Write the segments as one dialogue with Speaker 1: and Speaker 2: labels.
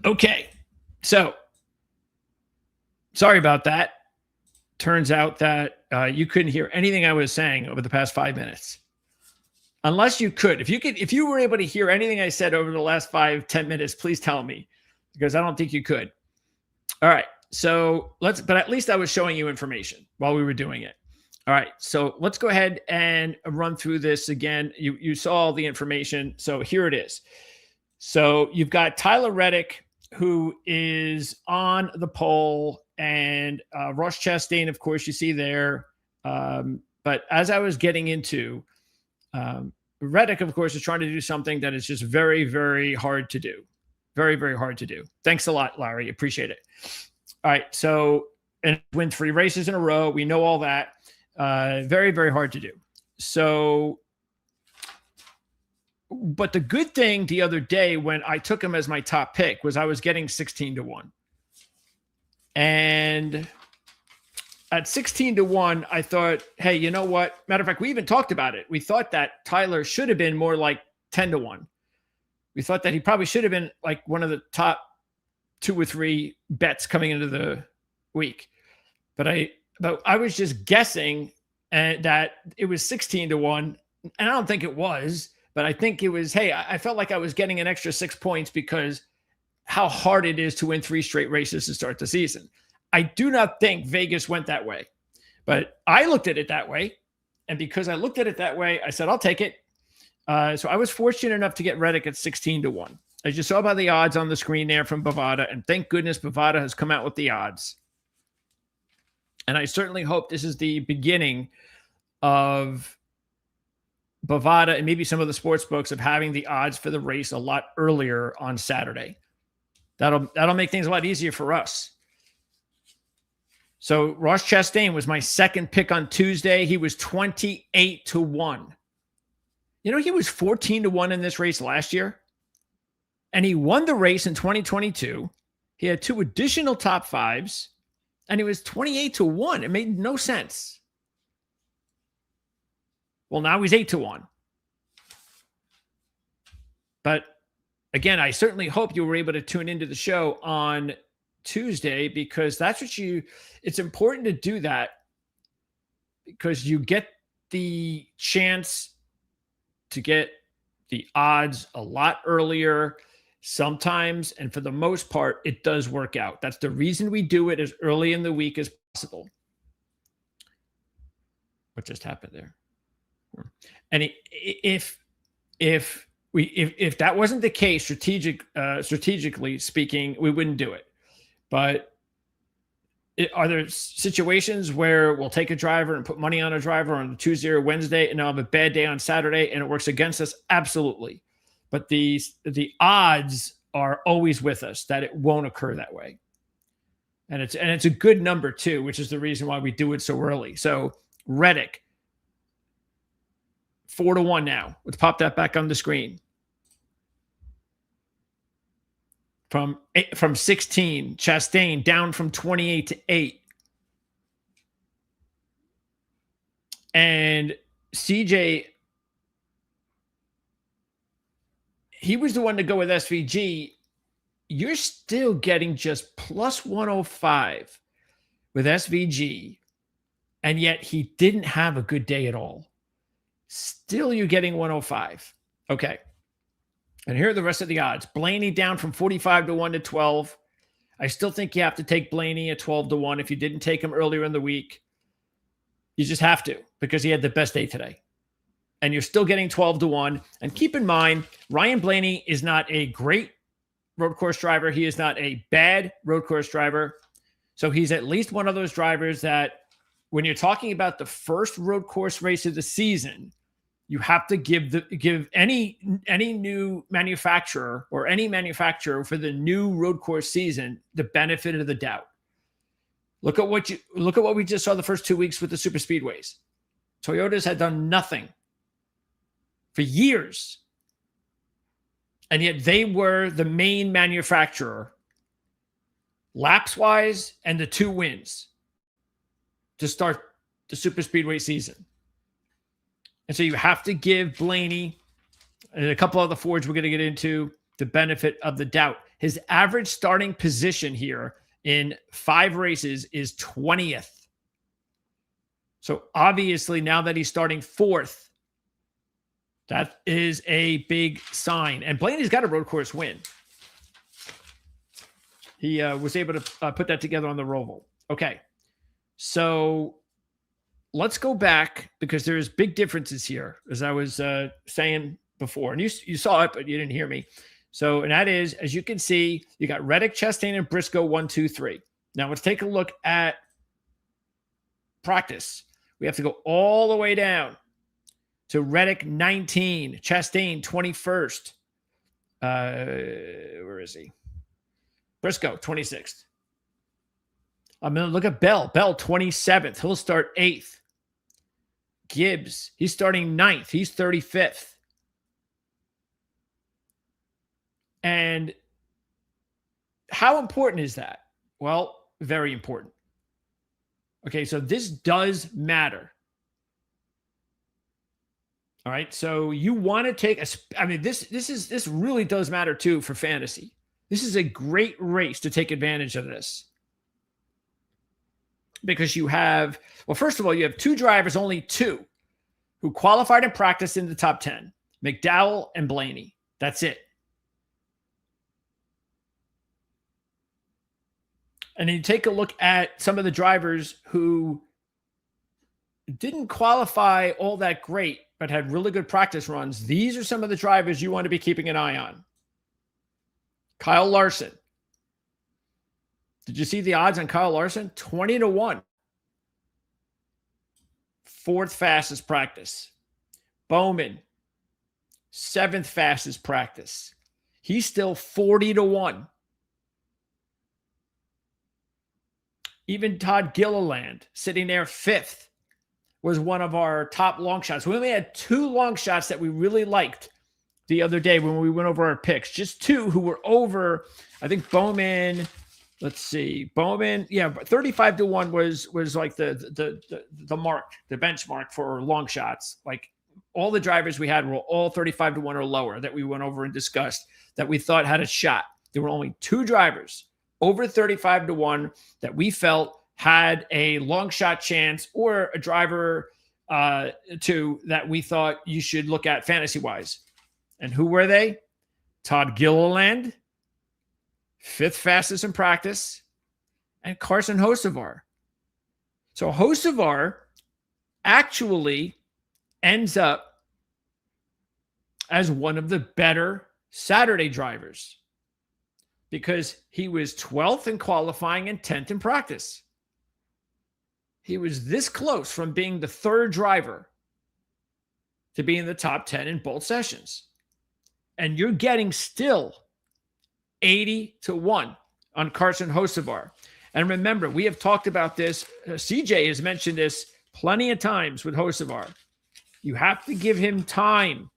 Speaker 1: Okay. So sorry about that. Turns out that you couldn't hear anything I was saying over the past 5 minutes. Unless you could. If you were able to hear anything I said over the last 5-10 minutes, please tell me, because I don't think you could. All right. So but at least I was showing you information while we were doing it. All right. So let's go ahead and run through this again. You saw all the information. So here it is. So you've got Tyler Reddick, who is on the pole, and Ross Chastain, of course, you see there. But as I was getting into, Reddick, of course, is trying to do something that is just very, very hard to do. Very, very hard to do. Thanks a lot, Larry. Appreciate it. All right. So, and win 3 races in a row. We know all that. Very, very hard to do. So, but the good thing the other day when I took him as my top pick was I was getting 16-1. And at 16-1, I thought, hey, you know what? Matter of fact, we even talked about it. We thought that Tyler should have been more like 10-1. We thought that he probably should have been like one of the top 2 or 3 bets coming into the week. But I was just guessing that it was 16-1. And I don't think it was, but I think it was, hey, I felt like I was getting an extra 6 points because how hard it is to win 3 straight races to start the season. I do not think Vegas went that way, but I looked at it that way. And because I looked at it that way, I said, I'll take it. So I was fortunate enough to get Reddick at 16-1. As you saw by the odds on the screen there from Bovada, and thank goodness Bovada has come out with the odds. And I certainly hope this is the beginning of Bovada and maybe some of the sports books of having the odds for the race a lot earlier on Saturday. That'll make things a lot easier for us. So Ross Chastain was my second pick on Tuesday. He was 28-1. You know, he was 14-1 in this race last year. And he won the race in 2022. He had 2 additional top 5s. And he was 28-1. It made no sense. Well, now he's 8-1. But again, I certainly hope you were able to tune into the show on Tuesday, because that's what it's important to do that, because you get the chance to get the odds a lot earlier sometimes. And for the most part, it does work out. That's the reason we do it as early in the week as possible. What just happened there? And if that wasn't the case, strategically speaking, we wouldn't do it. But are there situations where we'll take a driver and put money on a driver on Tuesday or Wednesday and I'll have a bad day on Saturday and it works against us? Absolutely. But the odds are always with us that it won't occur that way. And it's a good number too, which is the reason why we do it so early. So Reddick, 4-1 now. Let's pop that back on the screen. From 16, Chastain down from 28-8. And CJ, he was the one to go with SVG. You're still getting just plus 105 with SVG, and yet he didn't have a good day at all. Still, you're getting 105. Okay. And here are the rest of the odds. Blaney down from 45-1 to 12. I still think you have to take Blaney at 12-1 if you didn't take him earlier in the week. You just have to, because he had the best day today. And you're still getting 12-1. And keep in mind, Ryan Blaney is not a great road course driver. He is not a bad road course driver. So he's at least one of those drivers that when you're talking about the first road course race of the season, you have to give any new manufacturer or any manufacturer for the new road course season the benefit of the doubt. Look at what we just saw the first 2 weeks with the super speedways. Toyotas had done nothing for years, and yet they were the main manufacturer, laps wise, and the 2 wins to start the super speedway season. And so you have to give Blaney and a couple other Fords we're going to get into the benefit of the doubt. His average starting position here in 5 races is 20th. So obviously now that he's starting 4th, that is a big sign. And Blaney's got a road course win. He was able to put that together on the Roval. Okay, so let's go back because there's big differences here, as I was saying before. And you saw it, but you didn't hear me. So, and that is, as you can see, you got Reddick, Chastain, and Briscoe 1, 2, 3. Now let's take a look at practice. We have to go all the way down to Reddick 19, Chastain 21st. Where is he? Briscoe 26th. I'm going to look at Bell. Bell 27th. He'll start 8th. Gibbs, he's starting 9th. He's 35th. And how important is that? Well, very important. Okay, so this does matter. All right, so you want to take this really does matter too for fantasy. This is a great race to take advantage of this. Because you have, well, first of all, you have 2 drivers, only 2, who qualified and practiced in the top 10. McDowell and Blaney. That's it. And then you take a look at some of the drivers who didn't qualify all that great, but had really good practice runs. These are some of the drivers you want to be keeping an eye on. Kyle Larson. Did you see the odds on Kyle Larson? 20-1. 4th fastest practice. Bowman, 7th fastest practice. He's still 40-1. Even Todd Gilliland, sitting there 5th, was one of our top long shots. We only had 2 long shots that we really liked the other day when we went over our picks. Just 2 who were over. I think Bowman. Let's see, Bowman. Yeah, 35-1 was like the mark, the benchmark for long shots. Like all the drivers we had were all 35-1 or lower that we went over and discussed that we thought had a shot. There were only 2 drivers over 35-1 that we felt had a long shot chance, or a driver 2 that we thought you should look at fantasy wise. And who were they? Todd Gilliland, 5th fastest in practice, and Carson Hocevar. So Hocevar actually ends up as one of the better Saturday drivers because he was 12th in qualifying and 10th in practice. He was this close from being the 3rd driver to be in the top 10 in both sessions. And you're getting still 80-1 on Carson Hocevar. And remember, we have talked about this. CJ has mentioned this plenty of times with Hocevar. You have to give him time.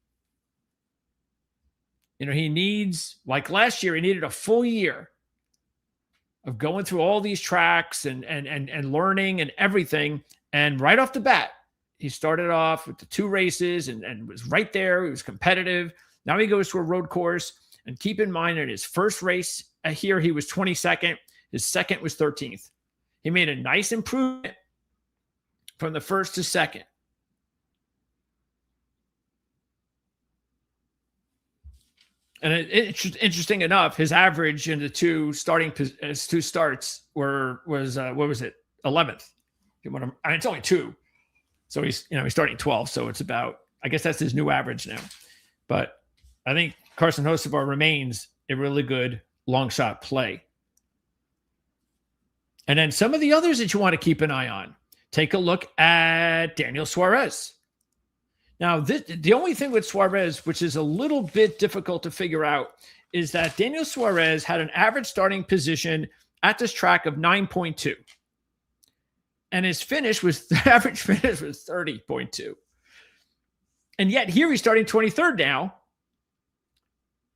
Speaker 1: You know, he needs, like last year, he needed a full year of going through all these tracks and learning and everything. And right off the bat, he started off with the 2 races and was right there. He was competitive. Now he goes to a road course. And keep in mind, in his first race here, he was 22nd. His second was 13th. He made a nice improvement from the first to second. And it's interesting enough, his average in the 2 starts was what was it? 11th. It's only 2, so he's starting 12th. So it's about, I guess that's his new average now. But I think Carson Hocevar remains a really good long shot play. And then some of the others that you want to keep an eye on. Take a look at Daniel Suarez. Now, the only thing with Suarez, which is a little bit difficult to figure out, is that Daniel Suarez had an average starting position at this track of 9.2. And his the average finish was 30.2. And yet here he's starting 23rd now.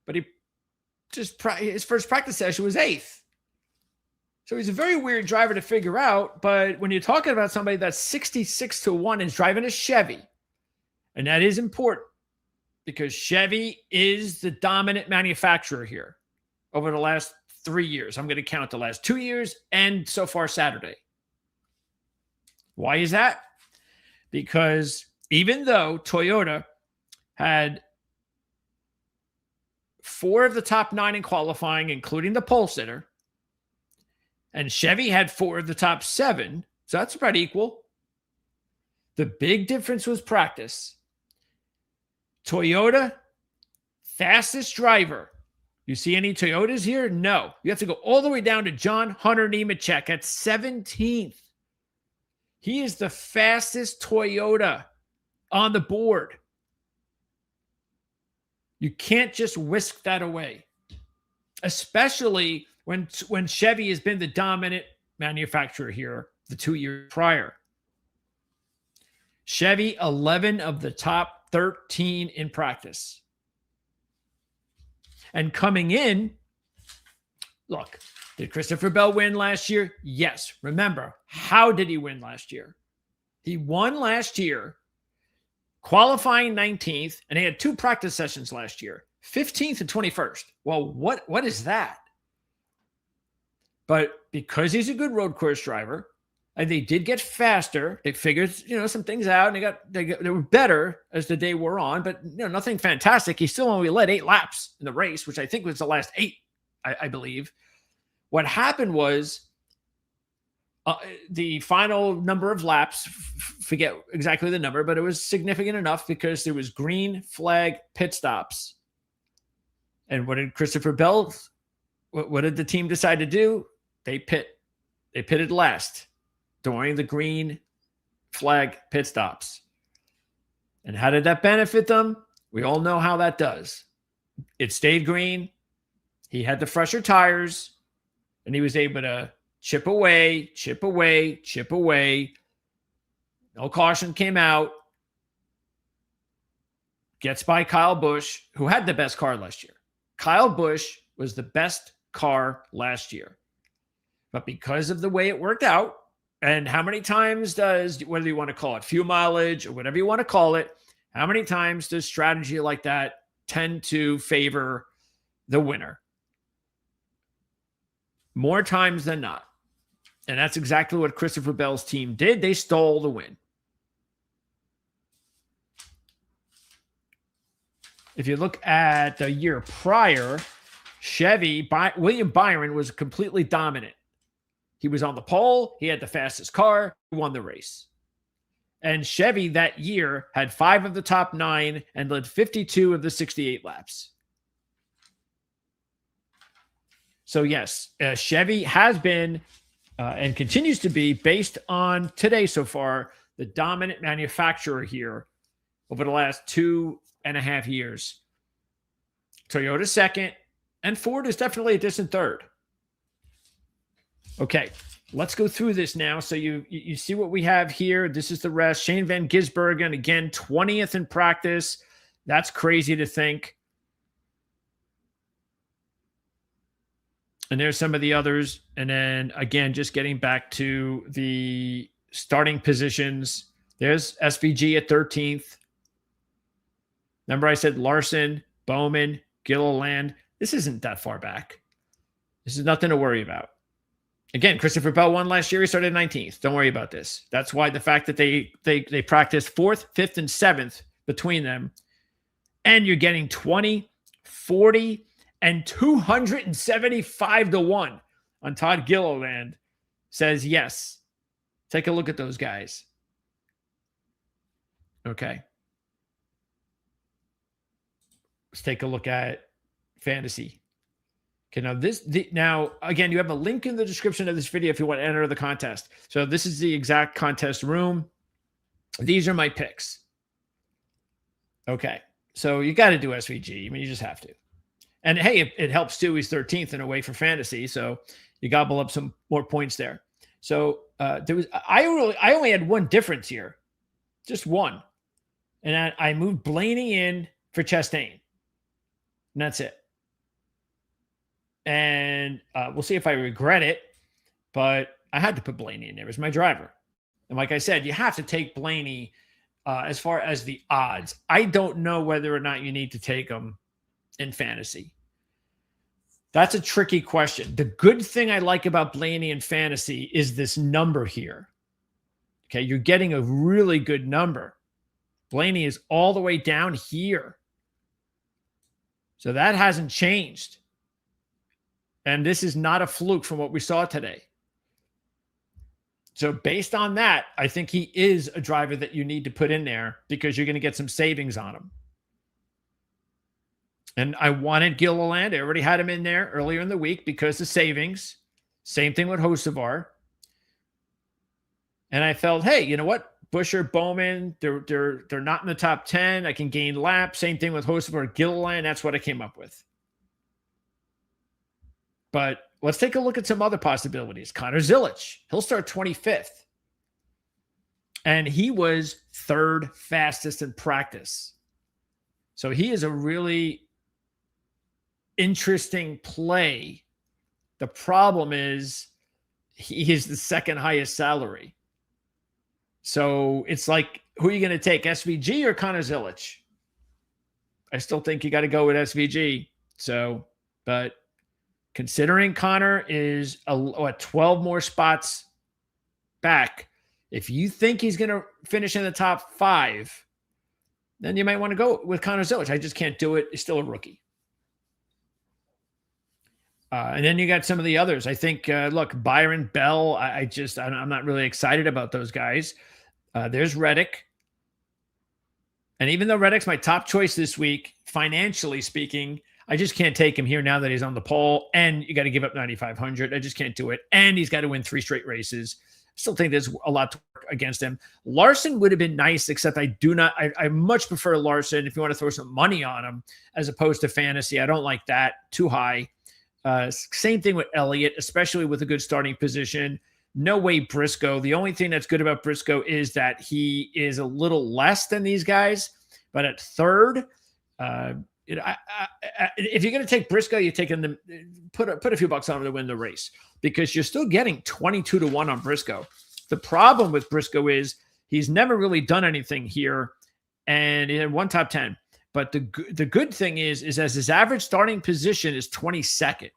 Speaker 1: But his first practice session was 8th. So he's a very weird driver to figure out. But when you're talking about somebody that's 66-1 and is driving a Chevy, and that is important because Chevy is the dominant manufacturer here. over the last 3 years. I'm going to count the last 2 years and so far Saturday. Why is that? Because even though Toyota had 4 of the top 9 in qualifying, including the pole sitter, and Chevy had 4 of the top 7, so that's about equal. The big difference was practice. Toyota, fastest driver. You see any Toyotas here? No. You have to go all the way down to John Hunter Nemechek at 17th. He is the fastest Toyota on the board. You can't just whisk that away, especially when Chevy has been the dominant manufacturer here the 2 years prior. Chevy, 11 of the top 13 in practice. And coming in, look, did Christopher Bell win last year? Yes. Remember, how did he win last year? He won last year, qualifying 19th, and he had 2 practice sessions last year, 15th and 21st. Well, what is that? But because he's a good road course driver, and they did get faster, they figured some things out, and they were better as the day wore on, but nothing fantastic. He still only led 8 laps in the race, which I think was the last 8, I believe. What happened was the final number of laps, forget exactly the number, but it was significant enough because there was green flag pit stops. And what did Christopher Bell, what did the team decide to do? They pitted last during the green flag pit stops. And how did that benefit them? We all know how that does. It stayed green. He had the fresher tires, and he was able to chip away. No caution came out. Gets by Kyle Busch, who had the best car last year. Kyle Busch was the best car last year. But because of the way it worked out, and how many times does, whether you want to call it fuel mileage or whatever you want to call it, how many times does strategy like that tend to favor the winner? More times than not. And that's exactly what Christopher Bell's team did. They stole the win. If you look at the year prior, William Byron was completely dominant. He was on the pole. He had the fastest car. He won the race. And Chevy that year had 5 of the top 9 and led 52 of the 68 laps. So yes, Chevy has been and continues to be, based on today so far, the dominant manufacturer here over the last 2.5 years. Toyota second, and Ford is definitely a distant third. Okay, let's go through this now. So you see what we have here. This is the rest. Shane Van Gisbergen, again, 20th in practice. That's crazy to think. And there's some of the others. And then, again, just getting back to the starting positions. There's SVG at 13th. Remember I said Larson, Bowman, Gilliland. This isn't that far back. This is nothing to worry about. Again, Christopher Bell won last year. He started 19th. Don't worry about this. That's why the fact that they practiced 4th, 5th, and 7th between them, and you're getting 20, 40, and 275 to 1 on Todd Gilliland, says yes. Take a look at those guys. Okay. Let's take a look at fantasy. Okay, now again, you have a link in the description of this video if you want to enter the contest. So this is the exact contest room. These are my picks. Okay, so you got to do SVG. I mean, you just have to. And hey, it helps too. He's 13th in a way for fantasy, so you gobble up some more points there. So I only had one difference here, just one, and I moved Blaney in for Chastain, and that's it. And we'll see if I regret it, but I had to put Blaney in there as my driver. And like I said, you have to take Blaney as far as the odds. I don't know whether or not you need to take him in fantasy. That's a tricky question. The good thing I like about Blaney in fantasy is this number here. Okay, you're getting a really good number. Blaney is all the way down here. So that hasn't changed. And this is not a fluke from what we saw today. So based on that, I think he is a driver that you need to put in there because you're going to get some savings on him. And I wanted Gilliland. I already had him in there earlier in the week because of savings. Same thing with Hocevar. And I felt, hey, you know what? Busher, Bowman, they're not in the top 10. I can gain laps. Same thing with Hocevar, Gilliland. That's what I came up with. But let's take a look at some other possibilities. Connor Zilic, he'll start 25th. And he was third fastest in practice. So he is a really interesting play. The problem is he is the second highest salary. So it's like, who are you going to take, SVG or Connor Zilic? I still think you got to go with SVG. So, but considering Connor is 12 more spots back, if you think he's going to finish in the top 5, then you might want to go with Connor Zilic. I just can't do it. He's still a rookie. And then you got some of the others. I think, look, Byron Bell, I'm not really excited about those guys. There's Reddick. And even though Reddick's my top choice this week, financially speaking, I just can't take him here now that he's on the pole. And you got to give up 9,500. I just can't do it. And he's got to win 3 straight races. Still think there's a lot to work against him. Larson would have been nice, except I much prefer Larson if you want to throw some money on him as opposed to fantasy. I don't like that. Too high. Same thing with Elliott, especially with a good starting position. No way Briscoe. The only thing that's good about Briscoe is that he is a little less than these guys. But at third, if you're going to take Briscoe, you're taking them. Put a few bucks on him to win the race because you're still getting 22-1 on Briscoe. The problem with Briscoe is he's never really done anything here, and he had one top 10. But the good thing is as his average starting position is 22nd.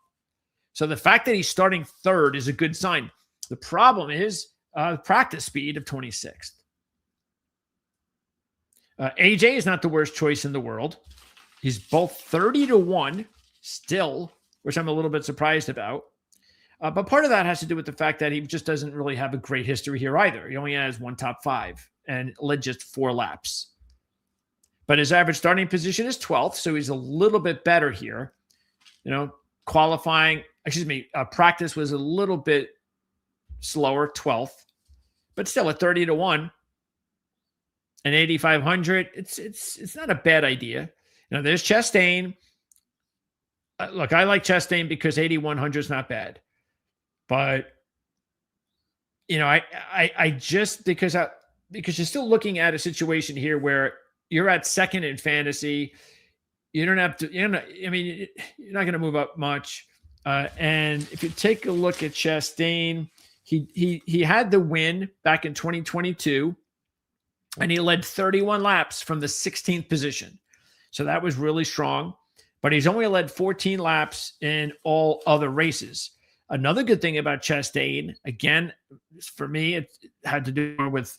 Speaker 1: So the fact that he's starting third is a good sign. The problem is practice speed of 26th. AJ is not the worst choice in the world. He's both 30-1 still, which I'm a little bit surprised about. But part of that has to do with the fact that he just doesn't really have a great history here either. He only has one top 5 and led just 4 laps. But his average starting position is 12th, so he's a little bit better here. Practice was a little bit slower, 12th, but still at 30-1 and 8,500. It's not a bad idea. There's Chastain. Look, I like Chastain because 8,100 is not bad, but I just because you're still looking at a situation here where you're at second in fantasy. You don't have to, you're not going to move up much. And if you take a look at Chastain, he had the win back in 2022, and he led 31 laps from the 16th position. So that was really strong. But he's only led 14 laps in all other races. Another good thing about Chastain, again, for me, it had to do more with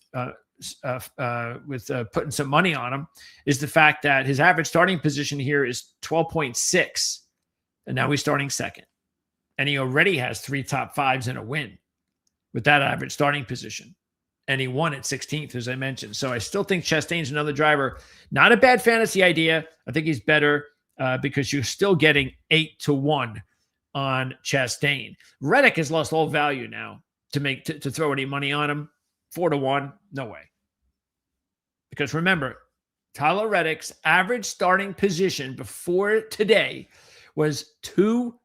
Speaker 1: putting some money on him, is the fact that his average starting position here is 12.6, and now he's starting second. And he already has 3 top 5s and a win with that average starting position. And he won at 16th, as I mentioned. So I still think Chastain's another driver. Not a bad fantasy idea. I think he's better because you're still getting 8-1 on Chastain. Reddick has lost all value now to throw any money on him. 4-1, no way. Because remember, Tyler Reddick's average starting position before today was 2.2?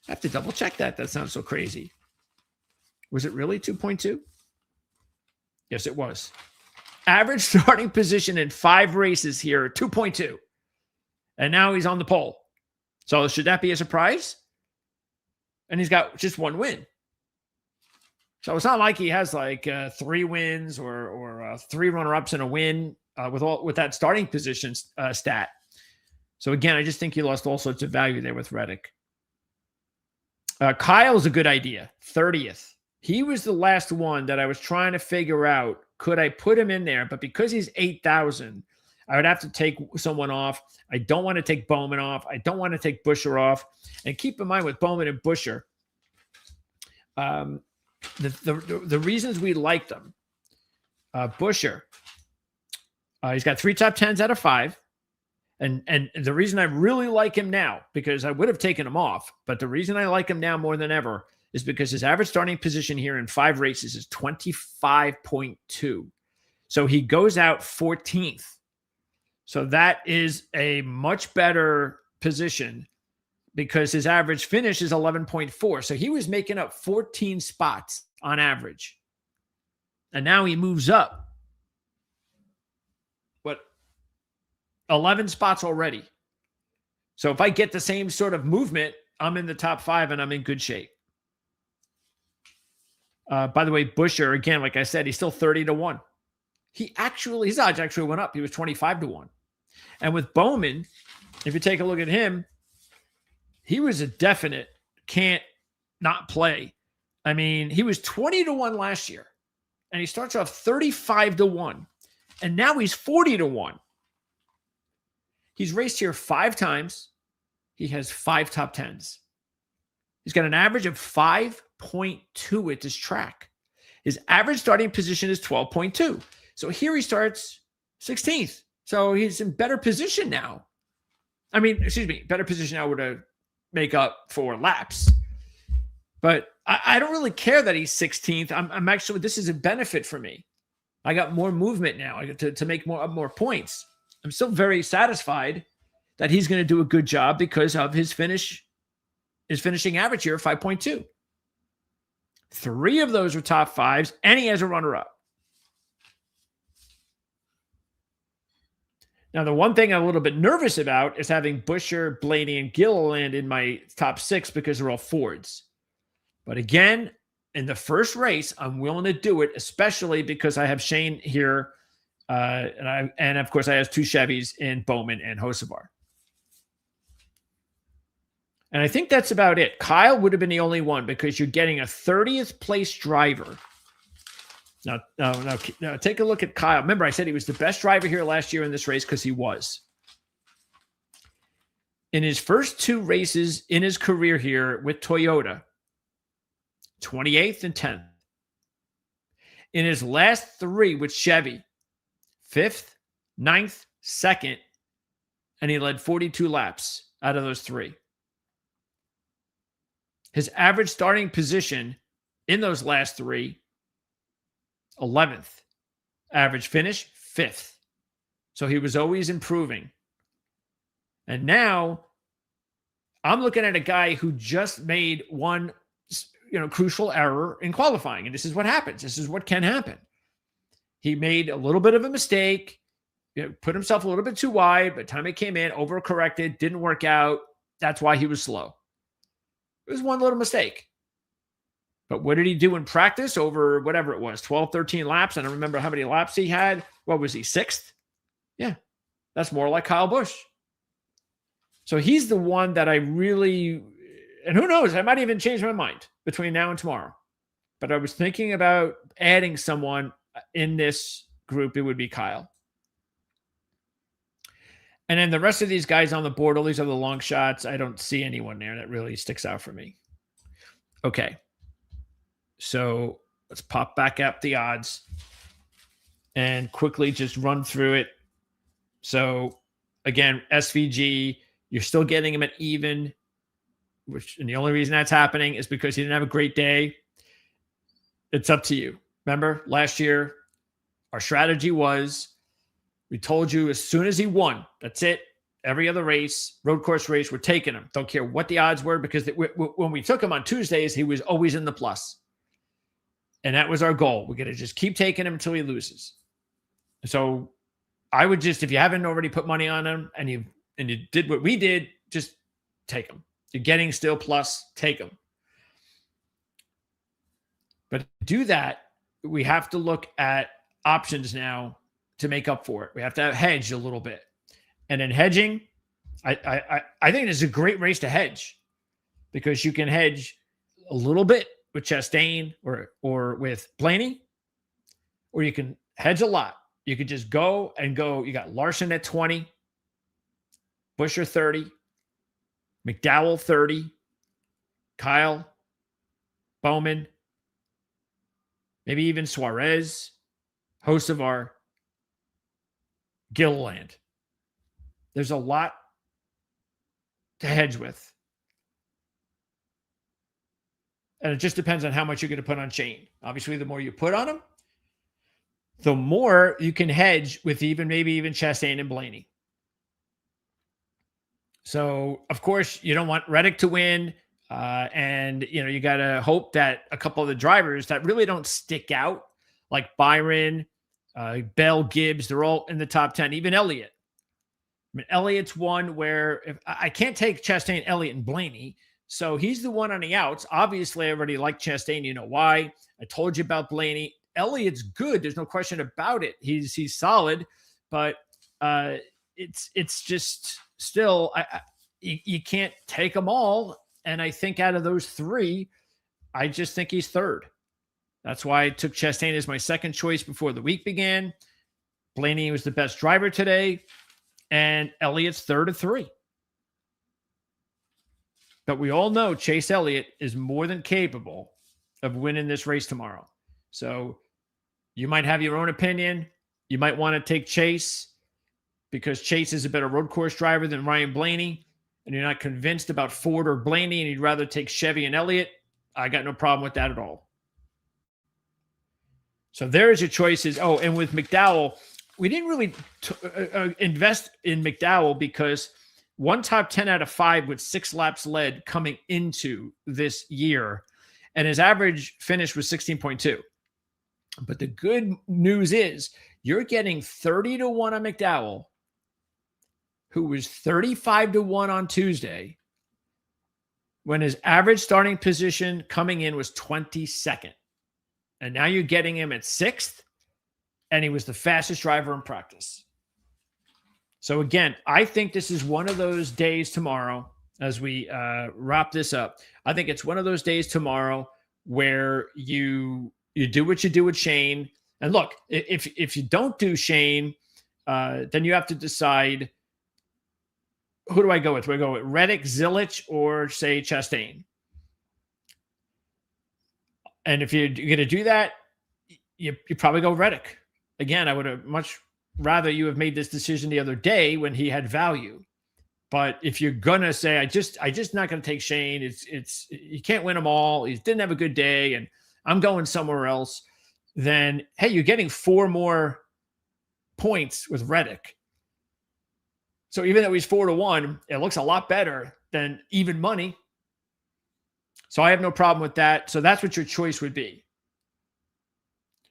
Speaker 1: I have to double check that. That sounds so crazy. Was it really 2.2? Yes, it was. Average starting position in 5 races here, 2.2. And now he's on the pole. So should that be a surprise? And he's got just 1 win. So it's not like he has like 3 wins or 3 runner-ups and a win with that starting position stat. So again, I just think he lost all sorts of value there with Reddick. Kyle's a good idea. 30th. He was the last one that I was trying to figure out. Could I put him in there? But because he's 8,000, I would have to take someone off. I don't want to take Bowman off. I don't want to take Buescher off. And keep in mind with Bowman and Buescher, the reasons we liked them. Buescher, he's got 3 top 10s out of 5. And the reason I really like him now, because I would have taken him off, but the reason I like him now more than ever is because his average starting position here in 5 races is 25.2. So he goes out 14th. So that is a much better position because his average finish is 11.4. So he was making up 14 spots on average. And now he moves up. 11 spots already. So if I get the same sort of movement, I'm in the top 5 and I'm in good shape. By the way, Buescher, again, like I said, he's still 30-1. His odds actually went up. He was 25-1. And with Bowman, if you take a look at him, he was a definite can't not play. I mean, he was 20-1 last year, and he starts off 35-1, and now he's 40-1. He's raced here 5 times. He has 5 top 10s. He's got an average of 5.2 at this track. His average starting position is 12.2. So here he starts 16th. So he's in better position now. Better position now to make up for laps. But I don't really care that he's 16th. I'm actually, this is a benefit for me. I got more movement now. I get to make more points. I'm still very satisfied that he's going to do a good job because of his finishing average here of 5.2. 3 of those are top 5s, and he has a runner-up. Now, the one thing I'm a little bit nervous about is having Buescher, Blaney, and Gilliland in my top 6 because they're all Fords. But again, in the first race, I'm willing to do it, especially because I have Shane here. And of course, I have 2 Chevys in Bowman and Hocevar. And I think that's about it. Kyle would have been the only one because you're getting a 30th place driver. Now, take a look at Kyle. Remember, I said he was the best driver here last year in this race because he was. In his first 2 races in his career here with Toyota, 28th and 10th. In his last 3 with Chevy, 5th, 9th, 2nd, and he led 42 laps out of those 3. His average starting position in those last 3, 11th. Average finish, 5th. So he was always improving. And now I'm looking at a guy who just made one, crucial error in qualifying. And this is what happens. This is what can happen. He made a little bit of a mistake, put himself a little bit too wide. By the time he came in, overcorrected, didn't work out. That's why he was slow. It was one little mistake. But what did he do in practice over whatever it was, 12, 13 laps? I don't remember how many laps he had. What was he, 6th? Yeah, that's more like Kyle Busch. So he's the one that I really, and who knows, I might even change my mind between now and tomorrow. But I was thinking about adding someone in this group. It would be Kyle. And then the rest of these guys on the board, all these other long shots, I don't see anyone there that really sticks out for me. Okay. So let's pop back up the odds and quickly just run through it. So again, SVG, you're still getting him at even, and the only reason that's happening is because he didn't have a great day. It's up to you. Remember last year, our strategy was, we told you as soon as he won, that's it. Every other race, road course race, we're taking him. Don't care what the odds were, because when we took him on Tuesdays, he was always in the plus. And that was our goal. We're going to just keep taking him until he loses. So I would just, if you haven't already put money on him and you did what we did, just take him. You're getting still plus, take him. But to do that, we have to look at options now to make up for it. We have to hedge a little bit. And in hedging, I think it's a great race to hedge because you can hedge a little bit with Chastain or with Blaney, or you can hedge a lot. You could just go and go. You got Larson at 20, Buescher 30, McDowell 30, Kyle, Bowman, maybe even Suarez, Hocevar, Gilliland. There's a lot to hedge with. And it just depends on how much you're going to put on Shane. Obviously, the more you put on him, the more you can hedge with maybe even Chastain and Blaney. So, of course, you don't want Reddick to win. And, you got to hope that a couple of the drivers that really don't stick out, like Byron, Bell, Gibbs, they're all in the top 10, even Elliott. I mean, Elliott's one where if I can't take Chastain, Elliott, and Blaney. So he's the one on the outs. Obviously, I already like Chastain. You know why? I told you about Blaney. Elliott's good. There's no question about it. He's solid, but it's just still you can't take them all. And I think out of those three, I just think he's third. That's why I took Chastain as my second choice before the week began. Blaney was the best driver today, and Elliott's third of three. But we all know Chase Elliott is more than capable of winning this race tomorrow. So you might have your own opinion. You might want to take Chase because Chase is a better road course driver than Ryan Blaney, and you're not convinced about Ford or Blaney, and you'd rather take Chevy and Elliott. I got no problem with that at all. So there's your choices. Oh, and with McDowell, we didn't really invest in McDowell because one top 10 out of 5 with 6 laps led coming into this year, and his average finish was 16.2. But the good news is you're getting 30 to 1 on McDowell, who was 35 to 1 on Tuesday, when his average starting position coming in was 22nd. And now you're getting him at 6th, and he was the fastest driver in practice. So again, I think this is one of those days tomorrow as we wrap this up. I think it's one of those days tomorrow where you do what you do with Shane. And look, if you don't do Shane, then you have to decide, who do I go with? Do I go with Reddick, Zilich, or say Chastain? And if you're going to do that, you probably go Reddick. Again, I would have much rather you have made this decision the other day when he had value. But if you're gonna say, I just not gonna take Shane, it's you can't win them all. He didn't have a good day, and I'm going somewhere else. Then hey, you're getting 4 more points with Reddick. So even though he's 4 to 1, it looks a lot better than even money. So I have no problem with that. So that's what your choice would be.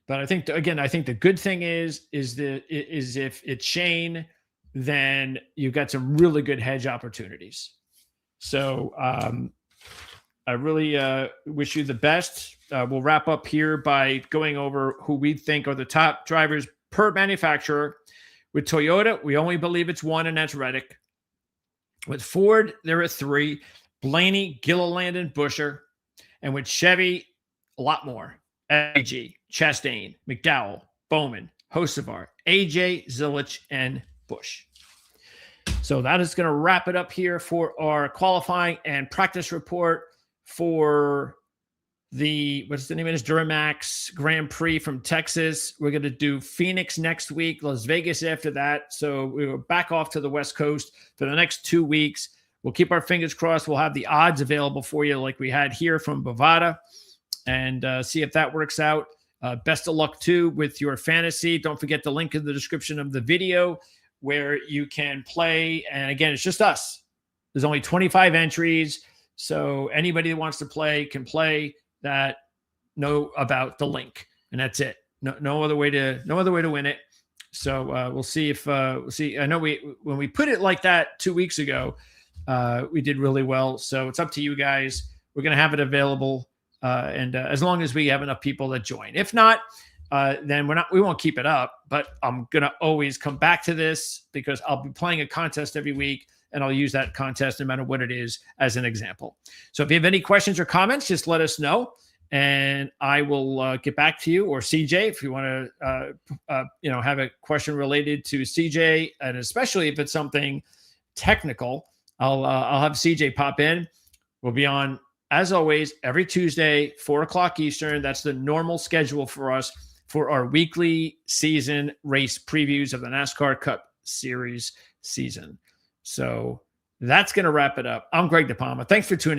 Speaker 1: But I think, again, I think the good thing is if it's Shane, then you've got some really good hedge opportunities. So I really wish you the best. We'll wrap up here by going over who we think are the top drivers per manufacturer. With Toyota, we only believe it's 1, and that's Reddick. With Ford, there are 3. Blaney, Gilliland, and Buescher. And with Chevy, a lot more. AG, Chastain, McDowell, Bowman, Hocevar, AJ, Zilich, and Busch. So that is going to wrap it up here for our qualifying and practice report for the, what's the name of this, Duramax Grand Prix from Texas. We're going to do Phoenix next week, Las Vegas after that. So we're back off to the West Coast for the next 2 weeks. We'll keep our fingers crossed. We'll have the odds available for you like we had here from Bovada, and see if that works out. Best of luck, too, with your fantasy. Don't forget the link in the description of the video where you can play. And, again, it's just us. There's only 25 entries, so anybody that wants to play can play that know about the link, and that's it. No other way to win it. So we'll see if we'll see. I know when we put it like that 2 weeks ago, we did really well. So it's up to you guys. We're going to have it available. And as long as we have enough people that join. If not, then we won't keep it up, but I'm going to always come back to this because I'll be playing a contest every week. and I'll use that contest no matter what it is as an example. So if you have any questions or comments, just let us know, and I will get back to you, or CJ, if you want to, have a question related to CJ, and especially if it's something technical, I'll have CJ pop in. We'll be on, as always, every Tuesday, 4:00 Eastern. That's the normal schedule for us for our weekly season race previews of the NASCAR Cup Series season. So that's going to wrap it up. I'm Greg DePalma. Thanks for tuning in.